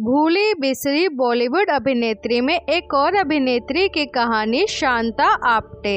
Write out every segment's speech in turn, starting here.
भूली बिसरी बॉलीवुड अभिनेत्री में एक और अभिनेत्री की कहानी शांता आप्टे।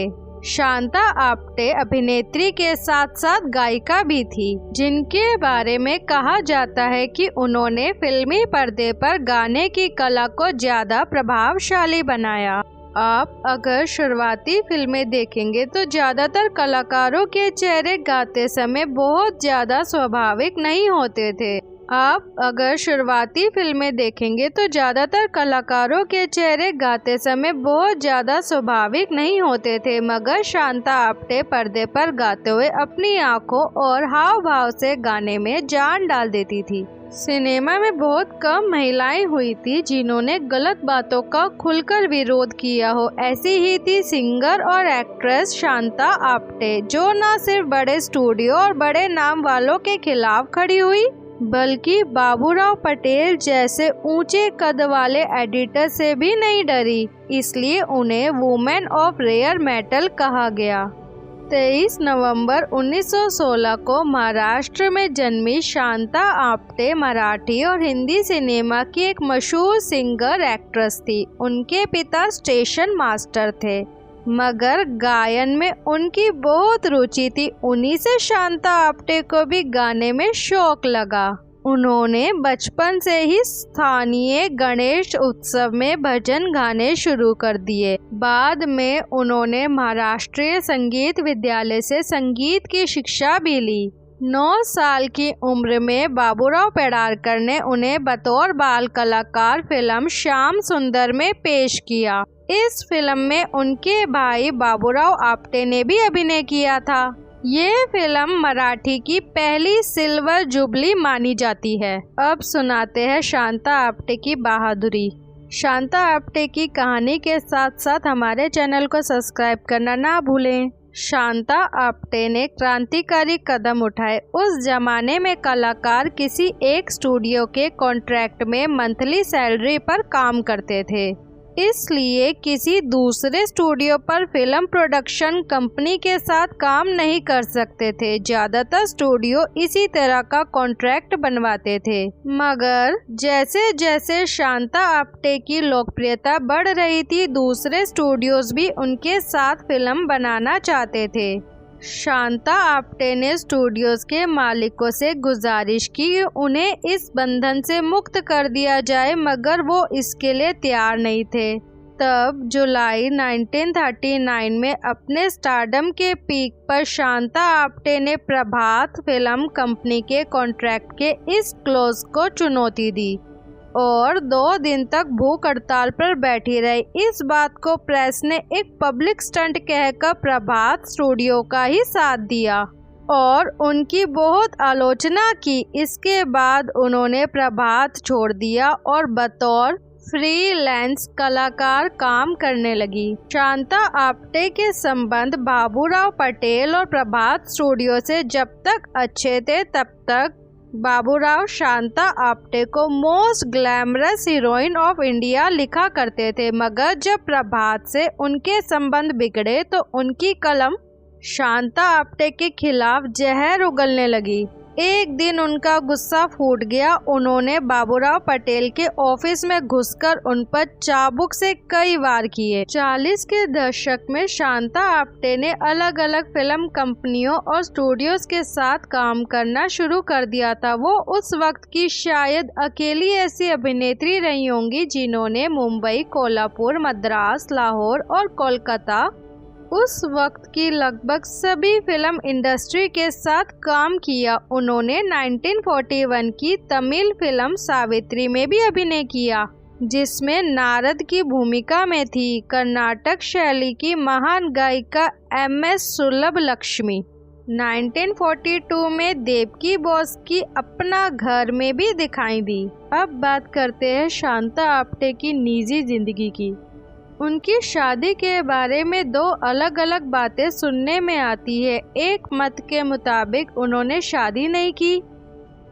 शांता आप्टे अभिनेत्री के साथ साथ गायिका भी थी, जिनके बारे में कहा जाता है कि उन्होंने फिल्मी पर्दे पर गाने की कला को ज्यादा प्रभावशाली बनाया। आप अगर शुरुआती फिल्में देखेंगे तो ज्यादातर कलाकारों के चेहरे गाते समय बहुत ज्यादा स्वाभाविक नहीं होते थे। आप अगर शुरुआती फिल्में देखेंगे तो ज्यादातर कलाकारों के चेहरे गाते समय बहुत ज्यादा स्वाभाविक नहीं होते थे, मगर शांता आप्टे पर्दे पर गाते हुए अपनी आंखों और हाव भाव से गाने में जान डाल देती थी। सिनेमा में बहुत कम महिलाएं हुई थी जिन्होंने गलत बातों का खुलकर विरोध किया हो। ऐसी ही थी सिंगर और एक्ट्रेस शांता आप्टे, जो न सिर्फ बड़े स्टूडियो और बड़े नाम वालों के खिलाफ खड़ी हुई, बल्कि बाबूराव पटेल जैसे ऊंचे कद वाले एडिटर से भी नहीं डरी। इसलिए उन्हें वुमेन ऑफ रेयर मेटल कहा गया। 23 नवंबर 1916 को महाराष्ट्र में जन्मी शांता आप्टे मराठी और हिंदी सिनेमा की एक मशहूर सिंगर एक्ट्रेस थी। उनके पिता स्टेशन मास्टर थे, मगर गायन में उनकी बहुत रुचि थी। उन्हीं से शांता आप्टे को भी गाने में शौक लगा। उन्होंने बचपन से ही स्थानीय गणेश उत्सव में भजन गाने शुरू कर दिए। बाद में उन्होंने महाराष्ट्रीय संगीत विद्यालय से संगीत की शिक्षा भी ली। 9 साल की उम्र में बाबूराव पेड़ारकर ने उन्हें बतौर बाल कलाकार फिल्म श्याम सुंदर में पेश किया। इस फिल्म में उनके भाई बाबूराव आप्टे ने भी अभिनय किया था। ये फिल्म मराठी की पहली सिल्वर जुबली मानी जाती है। अब सुनाते हैं शांता आप्टे की बहादुरी। शांता आप्टे की कहानी के साथ साथ हमारे चैनल को सब्सक्राइब करना ना भूलें। शांता आप्टे ने क्रांतिकारी कदम उठाए। उस जमाने में कलाकार किसी एक स्टूडियो के कॉन्ट्रैक्ट में मंथली सैलरी पर काम करते थे, इसलिए किसी दूसरे स्टूडियो पर फिल्म प्रोडक्शन कंपनी के साथ काम नहीं कर सकते थे। ज्यादातर स्टूडियो इसी तरह का कॉन्ट्रैक्ट बनवाते थे, मगर जैसे जैसे शांता आप्टे की लोकप्रियता बढ़ रही थी, दूसरे स्टूडियोज भी उनके साथ फिल्म बनाना चाहते थे। शांता आप्टे ने स्टूडियोज के मालिकों से गुजारिश की उन्हें इस बंधन से मुक्त कर दिया जाए, मगर वो इसके लिए तैयार नहीं थे। तब जुलाई 1939 में अपने स्टारडम के पीक पर शांता आप्टे ने प्रभात फिल्म कंपनी के कॉन्ट्रैक्ट के इस क्लॉज को चुनौती दी और 2 दिन तक भूख हड़ताल पर बैठी रही। इस बात को प्रेस ने एक पब्लिक स्टंट कहकर प्रभात स्टूडियो का ही साथ दिया और उनकी बहुत आलोचना की। इसके बाद उन्होंने प्रभात छोड़ दिया और बतौर फ्रीलांस कलाकार काम करने लगी। शांता आप्टे के संबंध बाबूराव पटेल और प्रभात स्टूडियो से जब तक अच्छे थे, तब तक बाबूराव शांता आप्टे को most glamorous heroine of India लिखा करते थे, मगर जब प्रभात से उनके संबंध बिगड़े तो उनकी कलम शांता आप्टे के खिलाफ जहर उगलने लगी। एक दिन उनका गुस्सा फूट गया। उन्होंने बाबूराव पटेल के ऑफिस में घुसकर उन पर चाबुक से कई वार किए। 40 के दशक में शांता आप्टे ने अलग अलग फिल्म कंपनियों और स्टूडियोज के साथ काम करना शुरू कर दिया था। वो उस वक्त की शायद अकेली ऐसी अभिनेत्री रही होंगी जिन्होंने मुंबई, कोल्हापुर, मद्रास, लाहौर और कोलकाता उस वक्त की लगभग सभी फिल्म इंडस्ट्री के साथ काम किया। उन्होंने 1941 की तमिल फिल्म सावित्री में भी अभिनय किया, जिसमें नारद की भूमिका में थी। कर्नाटक शैली की महान गायिका MS सुलभलक्ष्मी 1942 में देवकी बोस की अपना घर में भी दिखाई दी। अब बात करते हैं शांता आप्टे की निजी जिंदगी की। उनकी शादी के बारे में 2 अलग अलग बातें सुनने में आती है। एक मत के मुताबिक उन्होंने शादी नहीं की,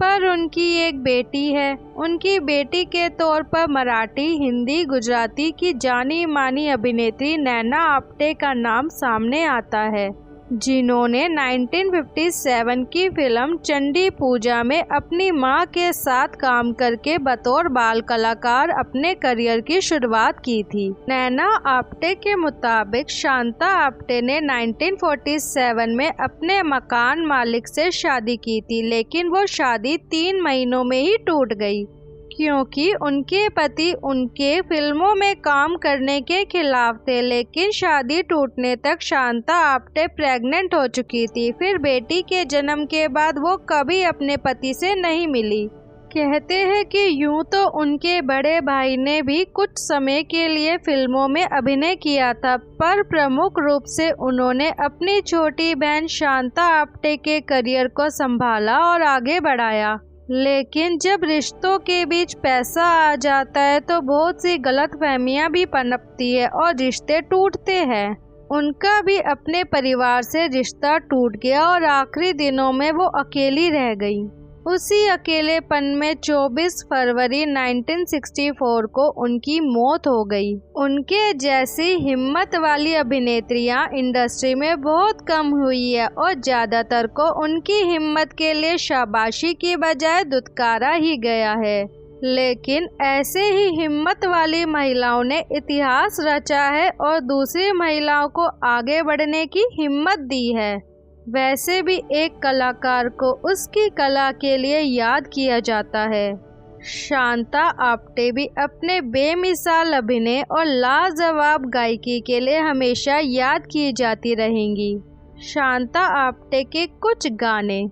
पर उनकी एक बेटी है। उनकी बेटी के तौर पर मराठी, हिंदी, गुजराती की जानी मानी अभिनेत्री नैना आप्टे का नाम सामने आता है। जिन्होंने 1957 की फिल्म चंडी पूजा में अपनी मां के साथ काम करके बतौर बाल कलाकार अपने करियर की शुरुआत की थी। नैना आप्टे के मुताबिक शांता आप्टे ने 1947 में अपने मकान मालिक से शादी की थी, लेकिन वो शादी 3 महीनों में ही टूट गई क्योंकि उनके पति उनके फिल्मों में काम करने के खिलाफ थे। लेकिन शादी टूटने तक शांता आप्टे प्रेग्नेंट हो चुकी थी। फिर बेटी के जन्म के बाद वो कभी अपने पति से नहीं मिली। कहते हैं कि यूं तो उनके बड़े भाई ने भी कुछ समय के लिए फिल्मों में अभिनय किया था, पर प्रमुख रूप से उन्होंने अपनी छोटी बहन शांता आप्टे के करियर को संभाला और आगे बढ़ाया। लेकिन जब रिश्तों के बीच पैसा आ जाता है तो बहुत सी गलतफहमियां भी पनपती है और रिश्ते टूटते हैं। उनका भी अपने परिवार से रिश्ता टूट गया और आखिरी दिनों में वो अकेली रह गई। उसी अकेलेपन में 24 फरवरी 1964 को उनकी मौत हो गई। उनके जैसी हिम्मत वाली अभिनेत्रियां इंडस्ट्री में बहुत कम हुई है और ज़्यादातर को उनकी हिम्मत के लिए शाबाशी की बजाय दुत्कारा ही गया है। लेकिन ऐसे ही हिम्मत वाली महिलाओं ने इतिहास रचा है और दूसरी महिलाओं को आगे बढ़ने की हिम्मत दी है। वैसे भी एक कलाकार को उसकी कला के लिए याद किया जाता है। शांता आप्टे भी अपने बेमिसाल अभिनय और लाजवाब गायकी के लिए हमेशा याद की जाती रहेंगी। शांता आप्टे के कुछ गाने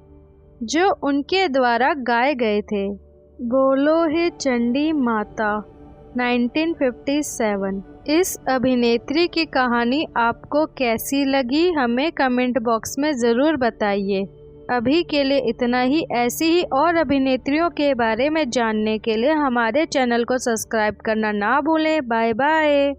जो उनके द्वारा गाए गए थे। बोलो हे चंडी माता 1957। इस अभिनेत्री की कहानी आपको कैसी लगी हमें कमेंट बॉक्स में ज़रूर बताइए। अभी के लिए इतना ही। ऐसी ही और अभिनेत्रियों के बारे में जानने के लिए हमारे चैनल को सब्सक्राइब करना ना भूलें। Bye bye.